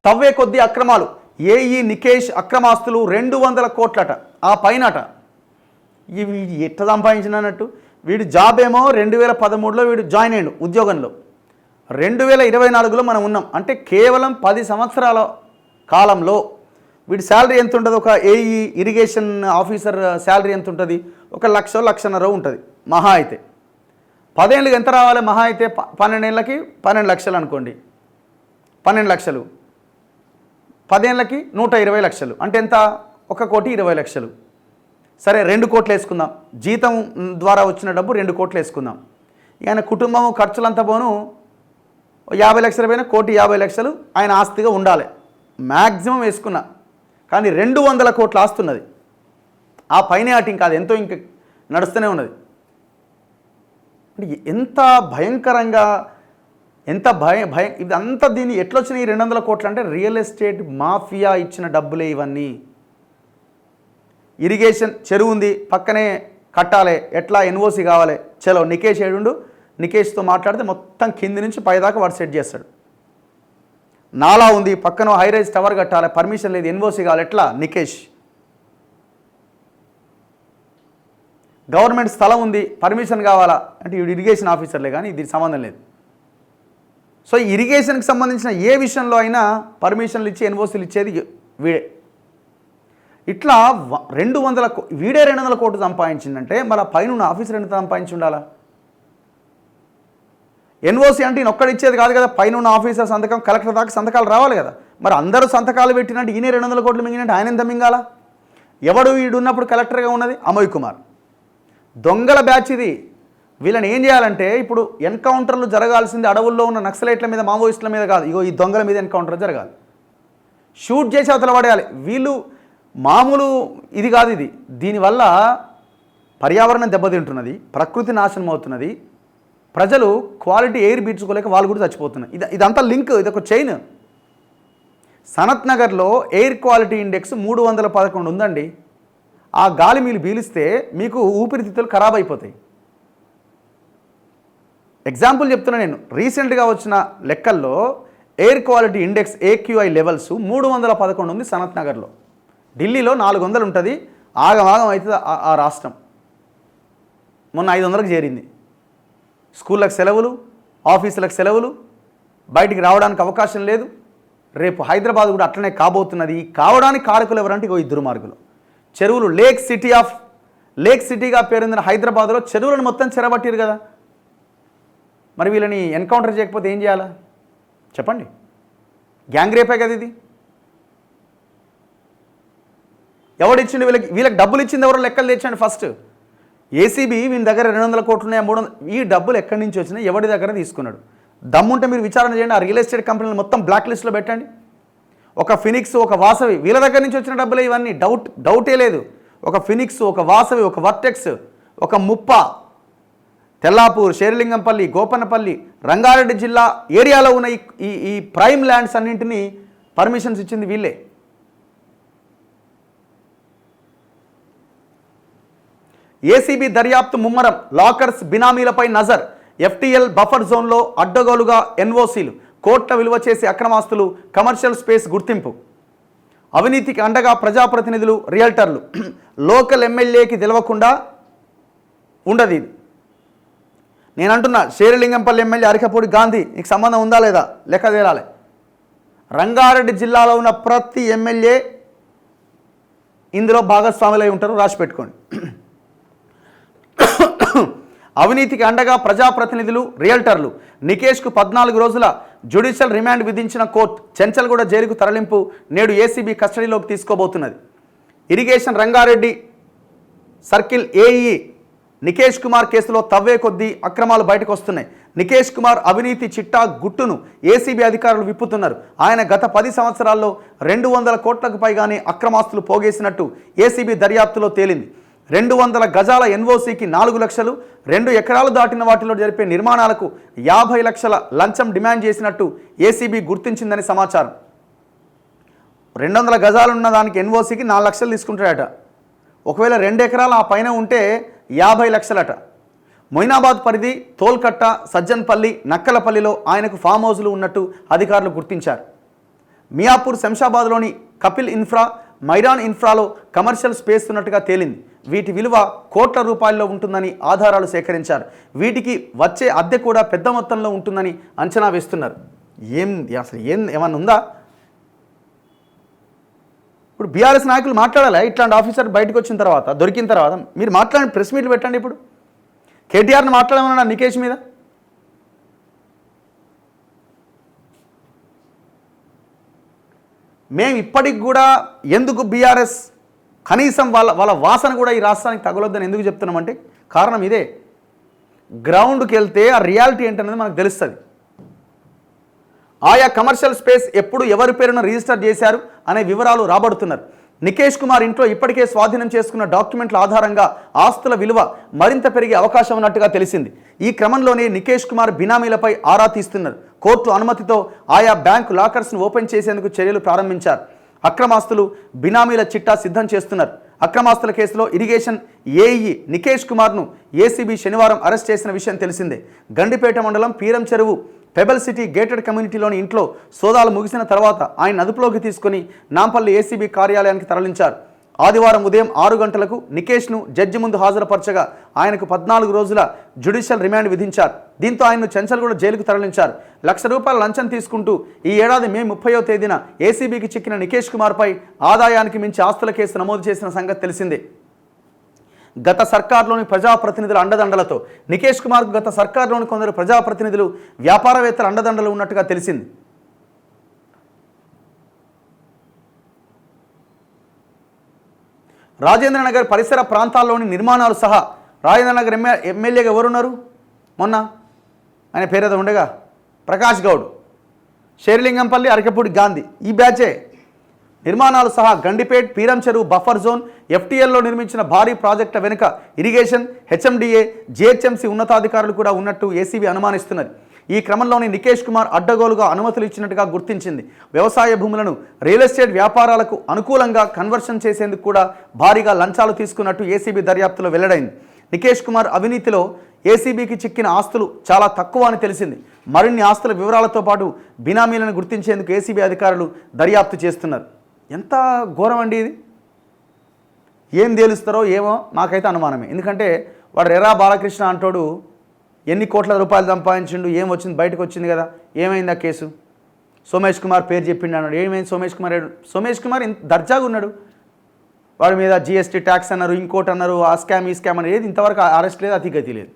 తవ్వే కొద్ది అక్రమాలు. ఏఈ నికేష్ అక్రమాస్తులు 200 కోట్లట, ఆ పైనట. ఇవి ఎట్లా సంపాదించినట్టు? వీడు జాబ్ ఏమో 2013లో వీడు జాయిన్ అయ్యాడు ఉద్యోగంలో. 2024లో మనం ఉన్నాం. అంటే కేవలం 10 సంవత్సరాల కాలంలో వీడి శాలరీ ఎంత ఉంటుంది? ఒక ఏఈ ఇరిగేషన్ ఆఫీసర్ శాలరీ ఎంత ఉంటుంది? 1,00,000 1,50,000 ఉంటుంది మహా అయితే. 10 ఏళ్ళకి ఎంత రావాలి మహా అయితే? 12 ఏళ్ళకి 12 లక్షలు అనుకోండి. 12 లక్షలు 10 ఏళ్ళకి 120 లక్షలు అంటే ఎంత? 1,20,00,000. సరే 2 కోట్లు వేసుకుందాం. జీతం ద్వారా వచ్చిన డబ్బు 2 కోట్లు వేసుకుందాం. ఆయన కుటుంబం ఖర్చులంతా పోను 50 లక్షల పైన 1,50,00,000 ఆయన ఆస్తిగా ఉండాలి మ్యాక్సిమం వేసుకున్నా. కానీ 200 కోట్ల ఆస్తున్నది. ఆ పైన అటు ఇంకా అది ఎంతో ఇంక నడుస్తూనే ఉన్నది. అంటే ఎంత భయంకరంగా, ఎంత భయం ఇదంతా. దీన్ని ఎట్లొచ్చినాయి 200 కోట్లు అంటే రియల్ ఎస్టేట్ మాఫియా ఇచ్చిన డబ్బులే ఇవన్నీ. ఇరిగేషన్ చెరువు ఉంది, పక్కనే కట్టాలి, ఎట్లా ఎన్ఓసి కావాలి, చలో నికేష్ ఏడుండు, నికేష్తో మాట్లాడితే మొత్తం కింది నుంచి పైదాకా వాడు సెట్ చేస్తాడు. నాలా ఉంది, పక్కన హైరైజ్ టవర్ కట్టాలి, పర్మిషన్ లేదు, ఎన్ఓసి కావాలి, ఎట్లా నికేష్. గవర్నమెంట్ స్థలం ఉంది, పర్మిషన్ కావాలా అంటే వీడు ఇరిగేషన్ ఆఫీసర్లే, కానీ దీనికి సంబంధం లేదు. సో ఇరిగేషన్కి సంబంధించిన ఏ విషయంలో అయినా పర్మిషన్లు ఇచ్చి ఎన్ఓసీలు ఇచ్చేది వీడే. ఇట్లా 200 వీడే 200 కోట్లు సంపాదించిందంటే మన పైన ఉన్న ఆఫీసర్ ఎంత సంపాదించి ఉండాలా? ఎన్ఓసీ అంటే ఈయన ఒక్కడు ఇచ్చేది కాదు కదా, పైన ఉన్న ఆఫీసర్ సంతకం, కలెక్టర్ దాకా సంతకాలు రావాలి కదా. మరి అందరూ సంతకాలు పెట్టినట్టు ఈయన 200 కోట్లు మింగినట్టు ఆయన ఎంత మింగాల? ఎవడు వీడున్నప్పుడు కలెక్టర్గా ఉన్నది? అమోయ్ కుమార్. దొంగల బ్యాచ్ ఇది. వీళ్ళని ఏం చేయాలంటే, ఇప్పుడు ఎన్కౌంటర్లు జరగాల్సింది అడవుల్లో ఉన్న నక్సలైట్ల మీద, మావోయిస్టుల మీద కాదు, ఇగో ఈ దొంగల మీద ఎన్కౌంటర్ జరగాలి. షూట్ చేసి అవతల పడేయాలి. వీళ్ళు మామూలు ఇది కాదు ఇది. దీనివల్ల పర్యావరణం దెబ్బతింటున్నది, ప్రకృతి నాశనం అవుతున్నది, ప్రజలు క్వాలిటీ ఎయిర్ పీల్చుకోలేక వాళ్ళు కూడా చచ్చిపోతున్నారు. ఇదంతా లింక్, ఇదొక చైన్. సనత్ నగర్లో ఎయిర్ క్వాలిటీ ఇండెక్స్ 311 ఉందండి. ఆ గాలి మీరు పీలిస్తే మీకు ఊపిరితిత్తులు ఖరాబ్ అయిపోతాయి. ఎగ్జాంపుల్ చెప్తున్నా నేను. రీసెంట్గా వచ్చిన లెక్కల్లో air quality index AQI levels 311 ఉంది సనత్ నగర్లో. ఢిల్లీలో 400 ఉంటుంది. ఆగమాగం అవుతుంది ఆ రాష్ట్రం. మొన్న 500కి చేరింది. స్కూళ్ళకు సెలవులు, ఆఫీసులకు సెలవులు, బయటికి రావడానికి అవకాశం లేదు. రేపు హైదరాబాద్ కూడా అట్లనే కాబోతున్నది. కావడానికి కారకులు ఎవరంటే ఇగో 2 మార్గులు. చెరువులు, లేక్ సిటీగా పేరొందిన హైదరాబాద్లో చెరువులను మొత్తం చెరబట్టిరు కదా. మరి వీళ్ళని ఎన్కౌంటర్ చేయకపోతే ఏం చేయాలా చెప్పండి? గ్యాంగ్ రేపే కదా ఇది. ఎవడిచ్చిండు వీళ్ళకి డబ్బులు ఇచ్చింది ఎవరో లెక్కలు తెచ్చండి ఫస్ట్. ఏసీబీ వీని దగ్గర 200 కోట్లు ఉన్నాయి, 300. ఈ డబ్బులు ఎక్కడి నుంచి వచ్చినాయి, ఎవరి దగ్గర తీసుకున్నాడు? దమ్ముంటే మీరు విచారణ చేయండి. ఆ రియల్ ఎస్టేట్ కంపెనీలు మొత్తం బ్లాక్ లిస్ట్లో పెట్టండి. ఒక ఫినిక్స్, ఒక వాసవి, వీళ్ళ దగ్గర నుంచి వచ్చిన డబ్బులే ఇవన్నీ. డౌటే లేదు. ఒక ఫినిక్స్, ఒక వాసవి, ఒక వర్టెక్స్, ఒక ముప్ప, తెల్లాపూర్, శేరిలింగంపల్లి, గోపన్నపల్లి, రంగారెడ్డి జిల్లా ఏరియాలో ఉన్న ఈ ప్రైమ్ ల్యాండ్స్ అన్నింటినీ పర్మిషన్స్ ఇచ్చింది వీళ్ళే. ఏసీబీ దర్యాప్తు ముమ్మరం, లాకర్స్ బినామీలపై నజర్, FTL బఫర్ జోన్లో అడ్డగోలుగా ఎన్ఓసీలు, కోట్ల విలువ చేసే అక్రమాస్తులు, కమర్షియల్ స్పేస్ గుర్తింపు, అవినీతికి అండగా ప్రజాప్రతినిధులు, రియల్టర్లు, లోకల్ ఎమ్మెల్యేకి తెలవకుండా ఉండదు ఇది. నేను అంటున్నా, శేరిలింగంపల్లి ఎమ్మెల్యే అరికపూడి గాంధీ నీకు సంబంధం ఉందా లేదా లెక్క తేలాలి. రంగారెడ్డి జిల్లాలో ఉన్న ప్రతి ఎమ్మెల్యే ఇందులో భాగస్వాములై ఉంటారు, రాసి పెట్టుకోండి. అవినీతికి అండగా ప్రజాప్రతినిధులు, రియల్టర్లు. నికేష్కు 14 రోజుల జ్యుడిషియల్ రిమాండ్ విధించిన కోర్టు చెంచల్గూడ జైలుకు తరలింపు నేడు ఏసీబీ కస్టడీలోకి తీసుకోబోతున్నది. Irrigation Rangareddy circle AE Nikesh Kumar కేసులో తవ్వే కొద్దీ అక్రమాలు బయటకు వస్తున్నాయి. నికేష్ కుమార్ అవినీతి చిట్టా గుట్టును ఏసీబీ అధికారులు విప్పుతున్నారు. ఆయన గత 10 సంవత్సరాల్లో 200 కోట్లకు పైగానే అక్రమాస్తులు పోగేసినట్టు ఏసీబీ దర్యాప్తులో తేలింది. 200 గజాల ఎన్ఓసీకి 4 లక్షలు, 2 ఎకరాలు దాటిన వాటిలో జరిపే నిర్మాణాలకు 50 లక్షల లంచం డిమాండ్ చేసినట్టు ఏసీబీ గుర్తించిందని సమాచారం. 200 గజాలు ఉన్న దానికి ఎన్ఓసీకి 4 లక్షలు తీసుకుంటాడట. ఒకవేళ 2 ఎకరాలు ఆ పైన ఉంటే 50 లక్షలట. మొయినాబాద్ పరిధి తోల్కట్ట, సజ్జన్పల్లి, నక్కలపల్లిలో ఆయనకు ఫామ్ హౌస్లు ఉన్నట్టు అధికారులు గుర్తించారు. మియాపూర్ శంషాబాద్లోని కపిల్ ఇన్ఫ్రా, మైరాన్ ఇన్ఫ్రాలో కమర్షియల్ స్పేస్ ఉన్నట్టుగా తేలింది. వీటి విలువ కోట్ల రూపాయల్లో ఉంటుందని ఆధారాలు సేకరించారు. వీటికి వచ్చే అద్దె కూడా పెద్ద మొత్తంలో ఉంటుందని అంచనా వేస్తున్నారు. అసలు ఏమన్నా ఉందా? ఇప్పుడు బీఆర్ఎస్ నాయకులు మాట్లాడాలి. ఇట్లాంటి ఆఫీసర్ బయటకు వచ్చిన తర్వాత, దొరికిన తర్వాత మీరు మాట్లాడండి, ప్రెస్ మీట్లు పెట్టండి. ఇప్పుడు కేటీఆర్ని మాట్లాడమన్నా నికేష్ మీద. మేము ఇప్పటికి కూడా ఎందుకు బీఆర్ఎస్ కనీసం వాళ్ళ వాసన కూడా ఈ రాష్ట్రానికి తగలొద్దని ఎందుకు చెప్తున్నామంటే కారణం ఇదే. గ్రౌండ్కి వెళ్తే ఆ రియాలిటీ ఏంటనేది మనకు తెలుస్తుంది. ఆయా కమర్షియల్ స్పేస్ ఎప్పుడు ఎవరి పేరున రిజిస్టర్ చేశారు అనే వివరాలు రాబడుతున్నారు. నికేష్ కుమార్ ఇంట్లో ఇప్పటికే స్వాధీనం చేసుకున్న డాక్యుమెంట్ల ఆధారంగా ఆస్తుల విలువ మరింత పెరిగే అవకాశం ఉన్నట్టుగా తెలిసింది. ఈ క్రమంలోనే నికేష్ కుమార్ బినామీలపై ఆరా తీస్తున్నారు. కోర్టు అనుమతితో ఆయా బ్యాంకు లాకర్స్ను ఓపెన్ చేసేందుకు చర్యలు ప్రారంభించారు. అక్రమాస్తులు, బినామీల చిట్టా సిద్ధం చేస్తున్నారు. అక్రమాస్తుల కేసులో ఇరిగేషన్ ఏఈ నికేష్ కుమార్ను ఏసీబీ శనివారం అరెస్ట్ చేసిన విషయం తెలిసిందే. గండిపేట మండలం పీరం చెరువు పెబల్ సిటీ గేటెడ్ కమ్యూనిటీలోని ఇంట్లో సోదాలు ముగిసిన తర్వాత ఆయన అదుపులోకి తీసుకుని నాంపల్లి ఏసీబీ కార్యాలయానికి తరలించారు. ఆదివారం ఉదయం 6 గంటలకు నికేష్ను జడ్జి ముందు హాజరుపరచగా ఆయనకు 14 రోజుల జ్యుడిషియల్ రిమాండ్ విధించారు. దీంతో ఆయన్ను చెంచల్గూడ జైలుకు తరలించారు. ₹1,00,000 లంచం తీసుకుంటూ ఈ ఏడాది మే 30వ తేదీన ఏసీబీకి చిక్కిన నికేష్ కుమార్పై ఆదాయానికి మించి ఆస్తుల కేసు నమోదు చేసిన సంగతి తెలిసిందే. గత సర్కార్లోని ప్రజాప్రతినిధుల అండదండలతో నికేష్ కుమార్కు గత సర్కార్లోని కొందరు ప్రజాప్రతినిధులు, వ్యాపారవేత్తల అండదండలు ఉన్నట్టుగా తెలిసింది. రాజేంద్రనగర్ పరిసర ప్రాంతాల్లోని నిర్మాణాలు సహా రాజేంద్రనగర్ ఎమ్మెల్యేగా ఎవరున్నారు? మొన్న ఆయన పేరేదో ఉండగా ప్రకాష్ గౌడ్, షేర్లింగంపల్లి, అరకపూడి గాంధీ, ఈ బ్యాచే. నిర్మాణాలు సహా గండిపేట్, పీరం చెరువు బఫర్ జోన్, ఎఫ్టీఎల్లో నిర్మించిన భారీ ప్రాజెక్టుల వెనుక ఇరిగేషన్, హెచ్ఎండిఏ, జిహెచ్ఎంసీ ఉన్నతాధికారులు కూడా ఉన్నట్టు ఏసీబీ అనుమానిస్తున్నది. ఈ క్రమంలోనే నికేష్ కుమార్ అడ్డగోలుగా అనుమతులు ఇచ్చినట్టుగా గుర్తించింది. వ్యవసాయ భూములను రియల్ ఎస్టేట్ వ్యాపారాలకు అనుకూలంగా కన్వర్షన్ చేసేందుకు కూడా భారీగా లంచాలు తీసుకున్నట్టు ఏసీబీ దర్యాప్తులో వెల్లడైంది. నికేష్ కుమార్ అవినీతిలో ఏసీబీకి చిక్కిన ఆస్తులు చాలా తక్కువ అని తెలిసింది. మరిన్ని ఆస్తుల వివరాలతో పాటు బినామీలను గుర్తించేందుకు ఏసీబీ అధికారులు దర్యాప్తు చేస్తున్నారు. ఎంత ఘోరం అండి ఇది! ఏం తేలుస్తారో ఏమో, నాకైతే అనుమానమే. ఎందుకంటే వాడు రెరా బాలకృష్ణ అంటోడు ఎన్ని కోట్ల రూపాయలు సంపాదించిండు, ఏం వచ్చింది, బయటకు వచ్చింది కదా. ఏమైంది ఆ కేసు? సోమేష్ కుమార్ పేరు చెప్పిండు అన్నాడు. ఏమైంది సోమేష్ కుమార్ ఇంత దర్జాగా ఉన్నాడు. వాడి మీద జీఎస్టీ ట్యాక్స్ అన్నారు, ఇంకోటి అన్నారు, ఆ స్కామ్ ఈ స్కామ్ అనేది, ఇంతవరకు అరెస్ట్ లేదు, అతిగతి లేదు.